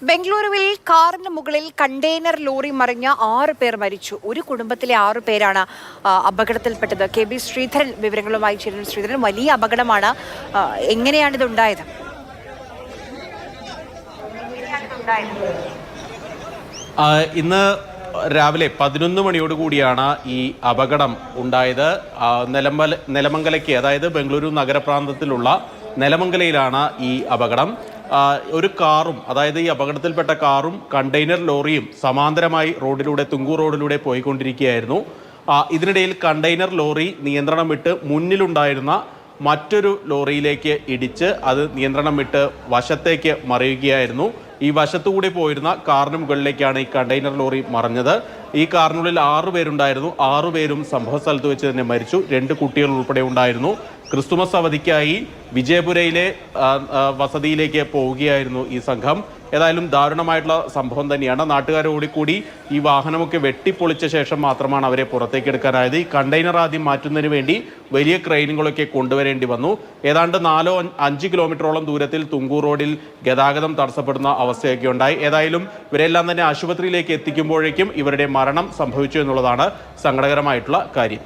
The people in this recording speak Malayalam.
ബംഗളൂരുവിൽ കാറിന് മുകളിൽ കണ്ടെയ്നർ ലോറി മറിഞ്ഞ 6 പേർ മരിച്ചു. ഒരു കുടുംബത്തിലെ 6 പേരാണ് അപകടത്തിൽപ്പെട്ടത്. KB ശ്രീധരൻ വിവരങ്ങളുമായി ചേരുന്നു. ശ്രീധരൻ, വലിയ അപകടമാണ്. എങ്ങനെയാണ് ഇതുണ്ടായത്? ഇന്ന് രാവിലെ 11 മണിയോടുകൂടിയാണ് ഈ അപകടം ഉണ്ടായത്. നെലമംഗലയ്ക്ക്, അതായത് ബംഗളൂരു നഗരപ്രാന്തത്തിലുള്ള നെലമംഗലയിലാണ് ഈ അപകടം. ഒരു കാറും, അതായത് ഈ അപകടത്തിൽപ്പെട്ട കാറും കണ്ടെയ്നർ ലോറിയും സമാന്തരമായി തുങ്കൂർ റോഡിലൂടെ പോയിക്കൊണ്ടിരിക്കുകയായിരുന്നു. ഇതിനിടയിൽ കണ്ടെയ്നർ ലോറി നിയന്ത്രണം വിട്ട് മുന്നിലുണ്ടായിരുന്ന മറ്റൊരു ലോറിയിലേക്ക് ഇടിച്ച് അത് നിയന്ത്രണം വിട്ട് വശത്തേക്ക് മറിയുകയായിരുന്നു. ഈ വശത്തുകൂടി പോയിരുന്ന കാറിന് മുകളിലേക്കാണ് ഈ കണ്ടെയ്നർ ലോറി മറിഞ്ഞത്. ഈ കാറിനുള്ളിൽ 6 പേരുണ്ടായിരുന്നു. 6 പേരും സംഭവ സ്ഥലത്ത് വെച്ച് തന്നെ മരിച്ചു. 2 കുട്ടികൾ ഉൾപ്പെടെ ഉണ്ടായിരുന്നു. ക്രിസ്തുമസ് അവധിക്കായി വിജയപുരയിലെ വസതിയിലേക്ക് പോവുകയായിരുന്നു ഈ സംഘം. ഏതായാലും ദാരുണമായിട്ടുള്ള സംഭവം തന്നെയാണ്. നാട്ടുകാരോടുകൂടി ഈ വാഹനമൊക്കെ വെട്ടിപ്പൊളിച്ച ശേഷം മാത്രമാണ് അവരെ പുറത്തേക്ക് എടുക്കാനായത്. ഈ കണ്ടെയ്നർ ആദ്യം മാറ്റുന്നതിന് വേണ്ടി വലിയ ക്രെയിനുകളൊക്കെ കൊണ്ടുവരേണ്ടി വന്നു. ഏതാണ്ട് 4-5 കിലോമീറ്ററോളം ദൂരത്തിൽ തുങ്കൂർ റോഡിൽ ഗതാഗതം തടസ്സപ്പെടുന്ന അവസ്ഥയൊക്കെ ഉണ്ടായി. ഏതായാലും ഇവരെല്ലാം തന്നെ ആശുപത്രിയിലേക്ക് എത്തിക്കുമ്പോഴേക്കും ഇവരുടെ മരണം സംഭവിച്ചു എന്നുള്ളതാണ് സങ്കടകരമായിട്ടുള്ള കാര്യം.